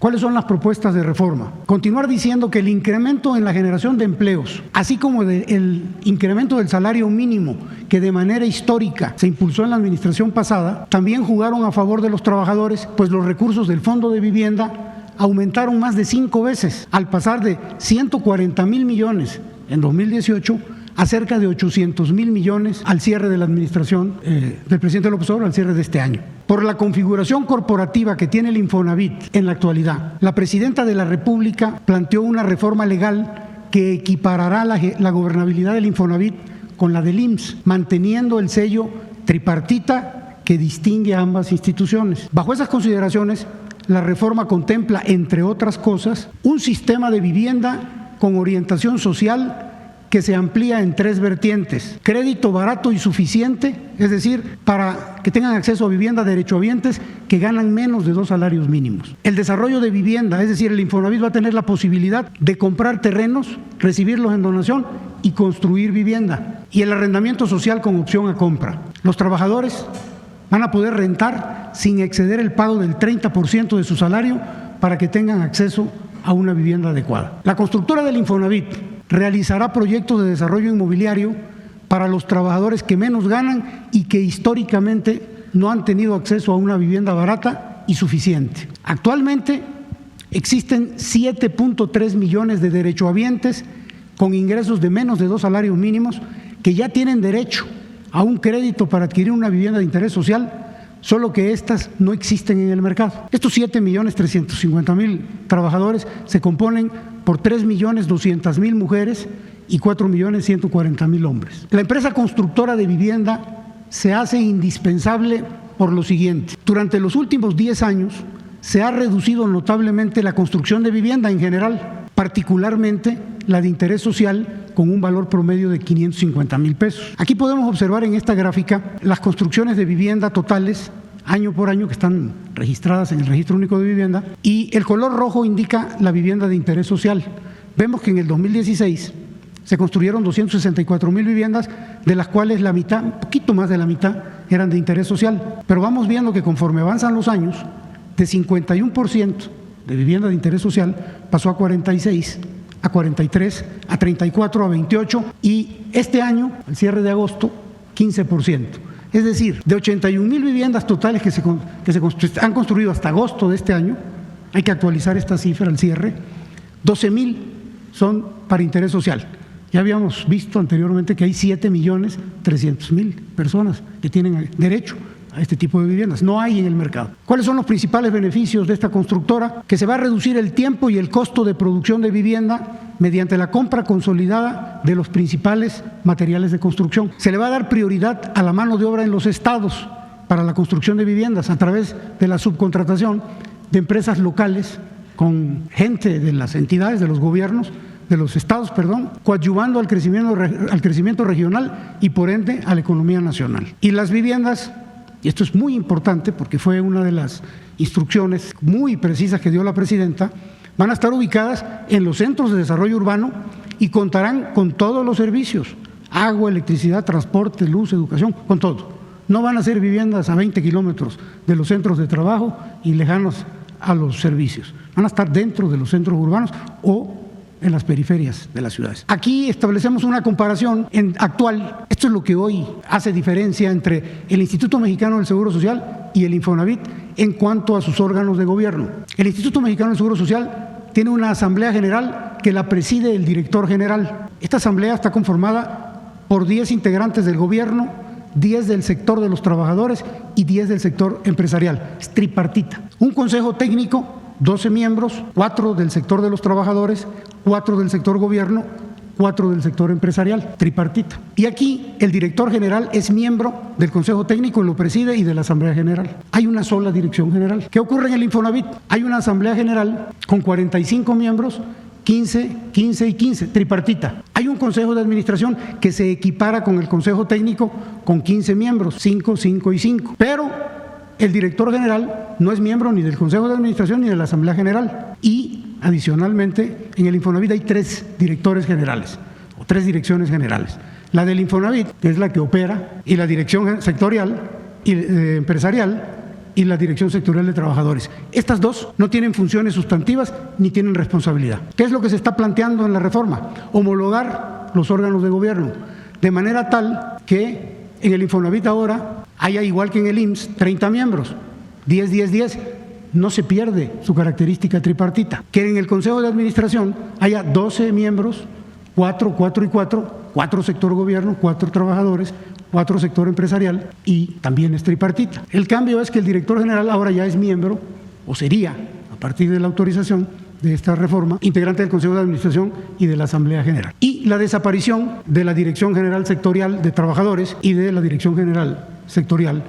¿Cuáles son las propuestas de reforma? Continuar diciendo que el incremento en la generación de empleos, así como el incremento del salario mínimo que de manera histórica se impulsó en la administración pasada, también jugaron a favor de los trabajadores, pues los recursos del Fondo de Vivienda aumentaron más de 5 veces, al pasar de 140,000 millones en 2018 a cerca de 800,000 millones al cierre de la administración del presidente López Obrador, al cierre de este año. Por la configuración corporativa que tiene el Infonavit en la actualidad, la presidenta de la República planteó una reforma legal que equiparará la gobernabilidad del Infonavit con la del IMSS, manteniendo el sello tripartita que distingue a ambas instituciones. Bajo esas consideraciones, la reforma contempla, entre otras cosas, un sistema de vivienda con orientación social que se amplía en 3 vertientes: crédito barato y suficiente, es decir, para que tengan acceso a vivienda derechohabientes que ganan menos de 2 salarios mínimos. El desarrollo de vivienda, es decir, el Infonavit va a tener la posibilidad de comprar terrenos, recibirlos en donación y construir vivienda. Y el arrendamiento social con opción a compra. Los trabajadores van a poder rentar sin exceder el pago del 30% de su salario para que tengan acceso a una vivienda adecuada. La constructora del Infonavit realizará proyectos de desarrollo inmobiliario para los trabajadores que menos ganan y que históricamente no han tenido acceso a una vivienda barata y suficiente. Actualmente existen 7.3 millones de derechohabientes con ingresos de menos de 2 salarios mínimos que ya tienen derecho a un crédito para adquirir una vivienda de interés social, solo que estas no existen en el mercado. Estos 7.350.000 trabajadores se componen por 3.200.000 mujeres y 4.140.000 hombres. La empresa constructora de vivienda se hace indispensable por lo siguiente: durante los últimos 10 años se ha reducido notablemente la construcción de vivienda en general, particularmente la de interés social, con un valor promedio de 550,000 pesos. Aquí podemos observar en esta gráfica las construcciones de vivienda totales año por año que están registradas en el Registro Único de Vivienda, y el color rojo indica la vivienda de interés social. Vemos que en el 2016 se construyeron 264,000 viviendas, de las cuales la mitad, un poquito más de la mitad, eran de interés social. Pero vamos viendo que conforme avanzan los años, de 51% de vivienda de interés social pasó a 46%, a 43%, a 34%, a 28%, y este año, al cierre de agosto, 15%. Es decir, de 81,000 viviendas totales que se han construido hasta agosto de este año, hay que actualizar esta cifra al cierre, 12,000 son para interés social. Ya habíamos visto anteriormente que hay 7.300.000 personas que tienen derecho a este tipo de viviendas. No hay en el mercado. ¿Cuáles son los principales beneficios de esta constructora? Que se va a reducir el tiempo y el costo de producción de vivienda mediante la compra consolidada de los principales materiales de construcción. Se le va a dar prioridad a la mano de obra en los estados para la construcción de viviendas a través de la subcontratación de empresas locales con gente de las entidades, de los gobiernos, de los estados, coadyuvando al crecimiento regional y por ende a la economía nacional. Y las viviendas, y esto es muy importante porque fue una de las instrucciones muy precisas que dio la presidenta, van a estar ubicadas en los centros de desarrollo urbano y contarán con todos los servicios: agua, electricidad, transporte, luz, educación, con todo. No van a ser viviendas a 20 kilómetros de los centros de trabajo y lejanos a los servicios. Van a estar dentro de los centros urbanos o en las periferias de las ciudades. Aquí establecemos una comparación actual. Esto es lo que hoy hace diferencia entre el Instituto Mexicano del Seguro Social y el Infonavit en cuanto a sus órganos de gobierno. El Instituto Mexicano del Seguro Social tiene una asamblea general que la preside el director general. Esta asamblea está conformada por 10 integrantes del gobierno, 10 del sector de los trabajadores y 10 del sector empresarial. Es tripartita. Un consejo técnico, 12 miembros, 4 del sector de los trabajadores, 4 del sector gobierno, 4 del sector empresarial, tripartita. Y aquí el director general es miembro del Consejo Técnico, lo preside, y de la Asamblea General. Hay una sola dirección general. ¿Qué ocurre en el Infonavit? Hay una Asamblea General con 45 miembros, 15, 15 y 15, tripartita. Hay un Consejo de Administración que se equipara con el Consejo Técnico con 15 miembros, 5, 5 y 5. Pero el director general no es miembro ni del Consejo de Administración ni de la Asamblea General. Y adicionalmente, en el Infonavit hay 3 directores generales o 3 direcciones generales. La del Infonavit, que es la que opera, y la dirección sectorial y empresarial, y la Dirección Sectorial de Trabajadores. Estas dos no tienen funciones sustantivas ni tienen responsabilidad. ¿Qué es lo que se está planteando en la reforma? Homologar los órganos de gobierno, de manera tal que en el Infonavit ahora haya, igual que en el IMSS, 30 miembros, 10, 10, 10, no se pierde su característica tripartita. Que en el Consejo de Administración haya 12 miembros, 4, 4 y 4, 4 sector gobierno, 4 trabajadores, 4 sector empresarial y también es tripartita. El cambio es que el director general ahora ya es miembro, o sería, a partir de la autorización de esta reforma, integrante del Consejo de Administración y de la Asamblea General. Y la desaparición de la Dirección General Sectorial de Trabajadores y de la Dirección General Sectorial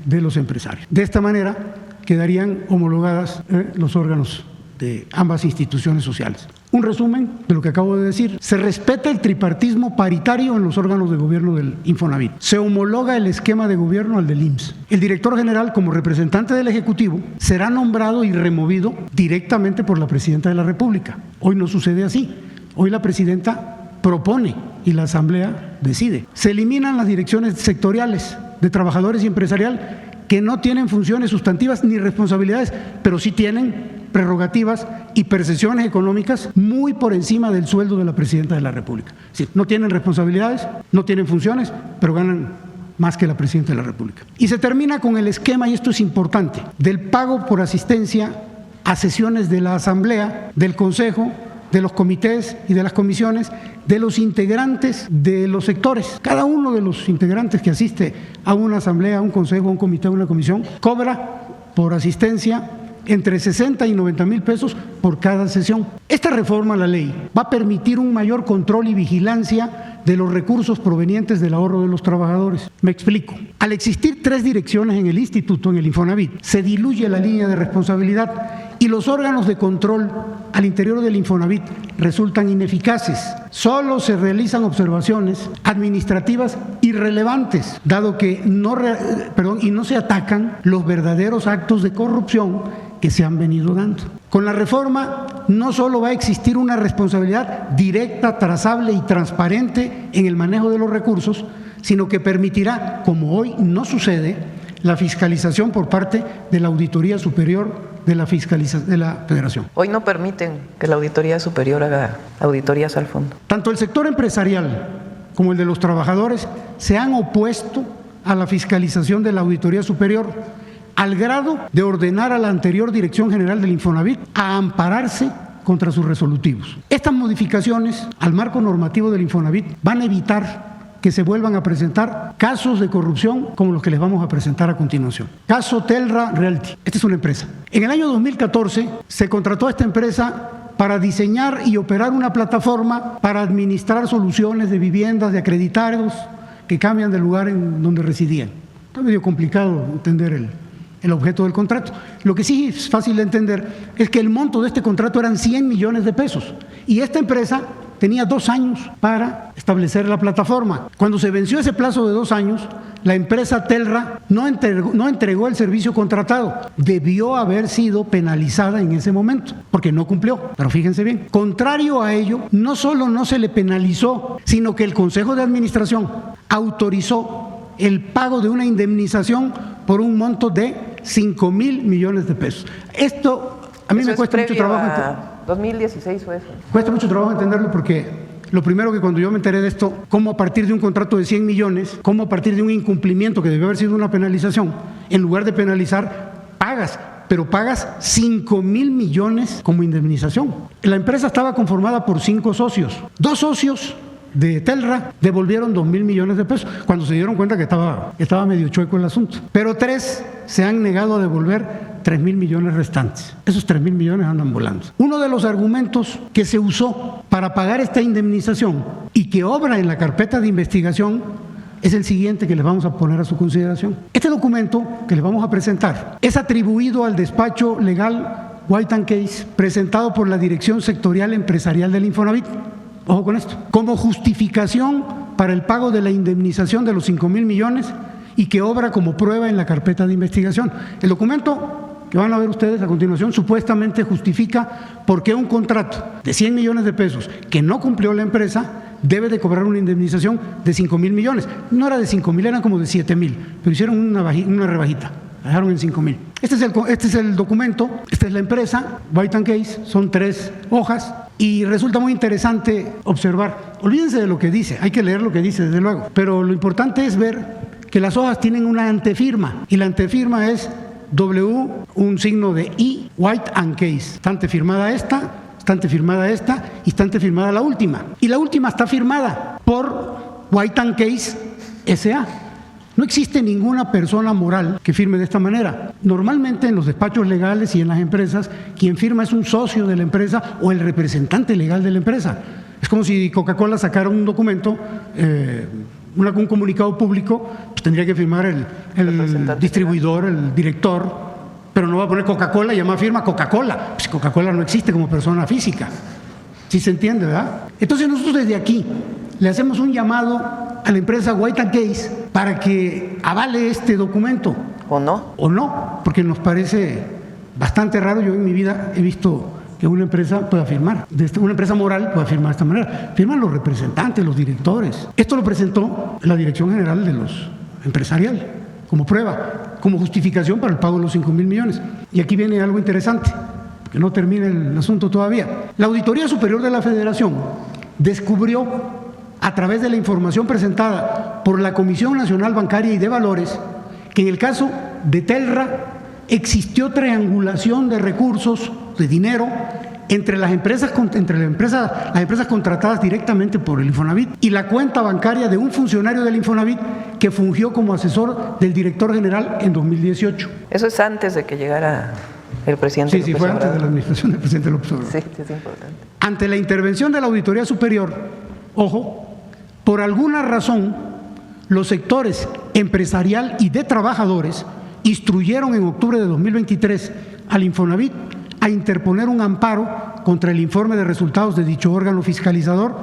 de los Empresarios. De esta manera quedarían homologadas los órganos de ambas instituciones sociales. Un resumen de lo que acabo de decir. Se respeta el tripartismo paritario en los órganos de gobierno del Infonavit. Se homologa el esquema de gobierno al del IMSS. El director general, como representante del Ejecutivo, será nombrado y removido directamente por la Presidenta de la República. Hoy no sucede así. Hoy la Presidenta propone y la Asamblea decide. Se eliminan las direcciones sectoriales de trabajadores y empresarial que no tienen funciones sustantivas ni responsabilidades, pero sí tienen prerrogativas y percepciones económicas muy por encima del sueldo de la Presidenta de la República. Es decir, no tienen responsabilidades, no tienen funciones, pero ganan más que la Presidenta de la República. Y se termina con el esquema, y esto es importante, del pago por asistencia a sesiones de la Asamblea, del Consejo, de los comités y de las comisiones, de los integrantes de los sectores. Cada uno de los integrantes que asiste a una asamblea, a un consejo, a un comité, a una comisión, cobra por asistencia entre 60 y 90 mil pesos por cada sesión. Esta reforma a la ley va a permitir un mayor control y vigilancia de los recursos provenientes del ahorro de los trabajadores. Me explico. Al existir 3 direcciones en el instituto, en el Infonavit, se diluye la línea de responsabilidad y los órganos de control al interior del Infonavit resultan ineficaces. Solo se realizan observaciones administrativas irrelevantes, dado que no se atacan los verdaderos actos de corrupción que se han venido dando. Con la reforma no solo va a existir una responsabilidad directa, trazable y transparente en el manejo de los recursos, sino que permitirá, como hoy no sucede, la fiscalización por parte de la Auditoría Superior de la Federación. Hoy no permiten que la Auditoría Superior haga auditorías al fondo. Tanto el sector empresarial como el de los trabajadores se han opuesto a la fiscalización de la Auditoría Superior, al grado de ordenar a la anterior Dirección General del Infonavit a ampararse contra sus resolutivos. Estas modificaciones al marco normativo del Infonavit van a evitar que se vuelvan a presentar casos de corrupción como los que les vamos a presentar a continuación. Caso Telra Realty. Esta es una empresa. En el año 2014 se contrató a esta empresa para diseñar y operar una plataforma para administrar soluciones de viviendas de acreditados que cambian del lugar en donde residían. Está medio complicado entender el objeto del contrato. Lo que sí es fácil de entender es que el monto de este contrato eran 100 millones de pesos y esta empresa tenía 2 años para establecer la plataforma. Cuando se venció ese plazo de 2 años, la empresa Telra no entregó el servicio contratado. Debió haber sido penalizada en ese momento, porque no cumplió. Pero fíjense bien, contrario a ello, no solo no se le penalizó, sino que el Consejo de Administración autorizó el pago de una indemnización por un monto de 5,000 millones de pesos. Esto a mí me cuesta mucho trabajo. 2016 fue eso. Cuesta mucho trabajo entenderlo porque lo primero que cuando yo me enteré de esto, cómo a partir de un contrato de 100 millones, cómo a partir de un incumplimiento que debió haber sido una penalización, en lugar de penalizar, pero pagas 5,000 millones como indemnización. La empresa estaba conformada por 5 socios. 2 socios de Telra devolvieron 2,000 millones de pesos cuando se dieron cuenta que estaba medio chueco el asunto. Pero 3 se han negado a devolver 3,000 millones restantes. Esos 3,000 millones andan volando. Uno de los argumentos que se usó para pagar esta indemnización y que obra en la carpeta de investigación es el siguiente que les vamos a poner a su consideración. Este documento que les vamos a presentar es atribuido al despacho legal White & Case presentado por la Dirección Sectorial Empresarial del Infonavit. Ojo con esto. Como justificación para el pago de la indemnización de los 5,000 millones y que obra como prueba en la carpeta de investigación. El documento que van a ver ustedes a continuación supuestamente justifica por qué un contrato de 100 millones de pesos que no cumplió la empresa debe de cobrar una indemnización de 5,000 millones. No era de 5,000, eran como de 7,000, pero hicieron una rebajita. la dejaron en 5,000. Este es el documento, esta es la empresa, White & Case, son 3 hojas y resulta muy interesante observar. Olvídense de lo que dice, hay que leer lo que dice desde luego, pero lo importante es ver que las hojas tienen una antefirma y la antefirma es W, un signo de I, White & Case. Está antefirmada esta, está antefirmada esta y está antefirmada la última. Y la última está firmada por White & Case S.A. No existe ninguna persona moral que firme de esta manera. Normalmente en los despachos legales y en las empresas, quien firma es un socio de la empresa o el representante legal de la empresa. Es como si Coca-Cola sacara un documento, un comunicado público, pues tendría que firmar el distribuidor, el director, pero no va a poner Coca-Cola y además firma Coca-Cola. Pues Coca-Cola no existe como persona física. ¿Sí se entiende, verdad? Entonces nosotros desde aquí le hacemos un llamado a la empresa White & Case para que avale este documento. ¿O no? O no, porque nos parece bastante raro. Yo en mi vida he visto que una empresa pueda firmar, una empresa moral pueda firmar de esta manera. Firman los representantes, los directores. Esto lo presentó la Dirección General de los Empresarial como prueba, como justificación para el pago de los 5,000 millones. Y aquí viene algo interesante, que no termina el asunto todavía. La Auditoría Superior de la Federación descubrió, a través de la información presentada por la Comisión Nacional Bancaria y de Valores, que en el caso de Telra existió triangulación de recursos, de dinero, entre las empresas contratadas directamente por el Infonavit y la cuenta bancaria de un funcionario del Infonavit que fungió como asesor del director general en 2018. Eso es antes de que llegara el presidente López Sí, fue antes de la administración del presidente López Obrador. Sí, es importante. Ante la intervención de la Auditoría Superior, ojo, por alguna razón, los sectores empresarial y de trabajadores instruyeron en octubre de 2023 al Infonavit a interponer un amparo contra el informe de resultados de dicho órgano fiscalizador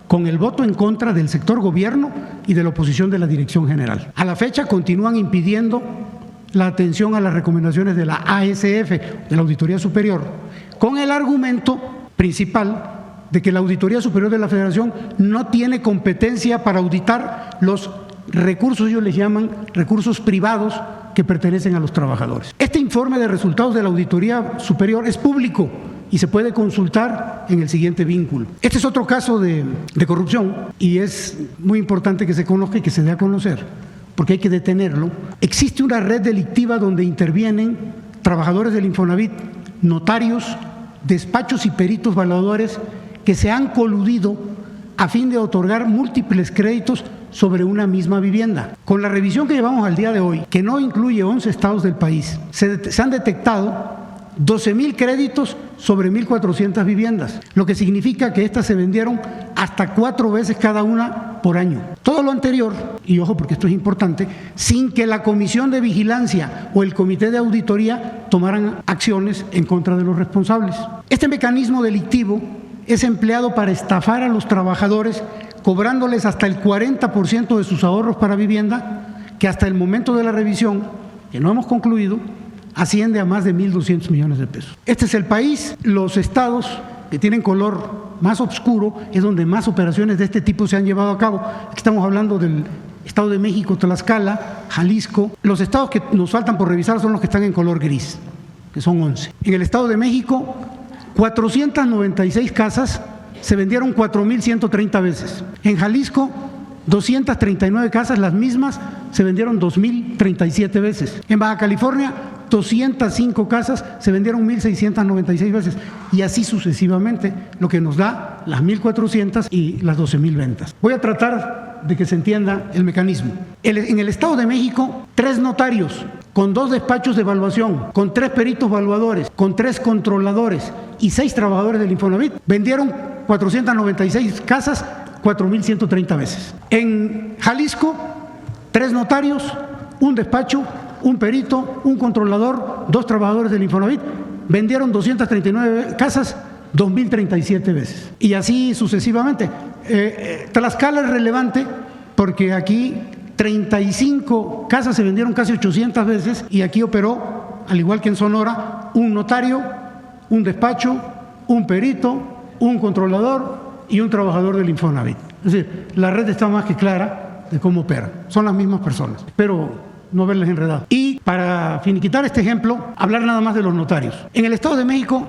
con el voto en contra del sector gobierno y de la oposición de la Dirección General. A la fecha continúan impidiendo la atención a las recomendaciones de la ASF, de la Auditoría Superior, con el argumento principal de que la Auditoría Superior de la Federación no tiene competencia para auditar los recursos, ellos les llaman recursos privados, que pertenecen a los trabajadores. Este informe de resultados de la Auditoría Superior es público y se puede consultar en el siguiente vínculo. Este es otro caso de corrupción y es muy importante que se conozca y que se dé a conocer, porque hay que detenerlo. Existe una red delictiva donde intervienen trabajadores del Infonavit, notarios, despachos y peritos evaluadores que se han coludido a fin de otorgar múltiples créditos sobre una misma vivienda. Con la revisión que llevamos al día de hoy, que no incluye 11 estados del país, se han detectado 12,000 créditos sobre 1,400 viviendas, lo que significa que estas se vendieron hasta 4 veces cada una por año. Todo lo anterior, y ojo porque esto es importante, sin que la Comisión de Vigilancia o el Comité de Auditoría tomaran acciones en contra de los responsables. Este mecanismo delictivo es empleado para estafar a los trabajadores, cobrándoles hasta el 40% de sus ahorros para vivienda, que hasta el momento de la revisión, que no hemos concluido, asciende a más de 1,200 millones de pesos. Este es el país. Los estados que tienen color más oscuro es donde más operaciones de este tipo se han llevado a cabo. Aquí estamos hablando del Estado de México, Tlaxcala, Jalisco. Los estados que nos faltan por revisar son los que están en color gris, que son 11. En el Estado de México, 496 casas se vendieron 4,130 veces. En Jalisco, 239 casas, las mismas, se vendieron 2,037 veces. En Baja California, 205 casas, se vendieron 1,696 veces. Y así sucesivamente, lo que nos da las 1,400 y las 12,000 ventas. Voy a tratar de que se entienda el mecanismo. En el Estado de México, 3 notarios, con 2 despachos de evaluación, con 3 peritos evaluadores, con 3 controladores y 6 trabajadores del Infonavit, vendieron 496 casas, 4,130 veces. En Jalisco, 3 notarios, 1 despacho, 1 perito, 1 controlador, 2 trabajadores del Infonavit, vendieron 239 casas, 2,037 veces. Y así sucesivamente. Tlaxcala es relevante porque aquí 35 casas se vendieron casi 800 veces y aquí operó, al igual que en Sonora, 1 notario, 1 despacho, 1 perito, 1 controlador y 1 trabajador del Infonavit. Es decir, la red está más que clara de cómo opera. Son las mismas personas, pero no verles enredados. Y para finiquitar este ejemplo, hablar nada más de los notarios. En el Estado de México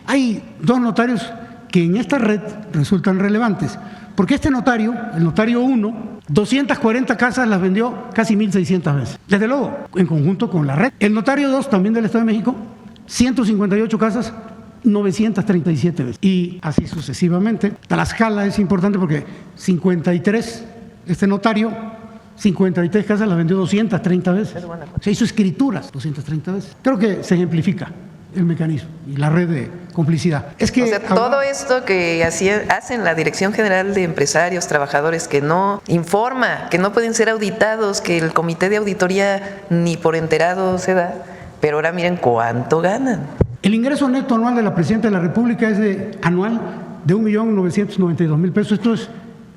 hay dos notarios que en esta red resultan relevantes, porque este notario, el notario 1, 240 casas las vendió casi 1.600 veces, desde luego, en conjunto con la red. El notario 2, también del Estado de México, 158 casas, 937 veces, y así sucesivamente. La escala es importante porque 53, este notario, 53 casas las vendió 230 veces. Se hizo escrituras 230 veces. Creo que se ejemplifica el mecanismo y la red de complicidad. Es que o sea, todo esto que hacen la Dirección General de Empresarios, Trabajadores, que no informa, que no pueden ser auditados, que el comité de auditoría ni por enterado se da, pero ahora miren cuánto ganan. El ingreso neto anual de la Presidenta de la República es anual de 1.992.000 pesos. Esto es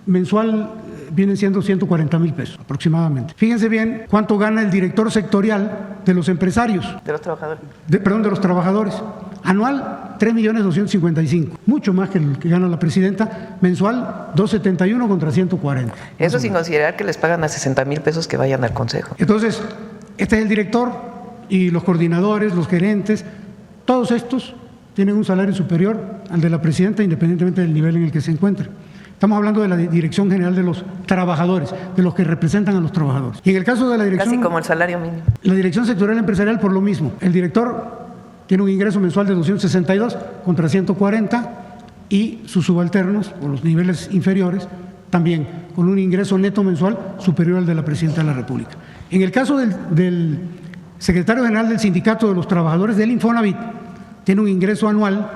mensual, vienen siendo 140.000 pesos aproximadamente. Fíjense bien cuánto gana el director sectorial de los empresarios. De los trabajadores. De los trabajadores. Anual, 3.255.000, mucho más que el que gana la Presidenta. Mensual, 271 contra 140. Eso sin considerar que les pagan a 60.000 pesos que vayan al Consejo. Entonces, este es el director y los coordinadores, los gerentes, todos estos tienen un salario superior al de la Presidenta independientemente del nivel en el que se encuentren. Estamos hablando de la Dirección General de los Trabajadores, de los que representan a los trabajadores. Y en el caso de la dirección… Casi como el salario mínimo. La Dirección Sectorial Empresarial por lo mismo. El director tiene un ingreso mensual de 262 contra 140 y sus subalternos, o los niveles inferiores, también con un ingreso neto mensual superior al de la Presidenta de la República. En el caso del secretario general del Sindicato de los Trabajadores del Infonavit, tiene un ingreso anual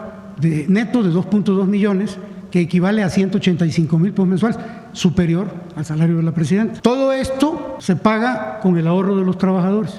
neto de 2.2 millones, que equivale a 185.000 pesos mensuales, superior al salario de la Presidenta. Todo esto se paga con el ahorro de los trabajadores.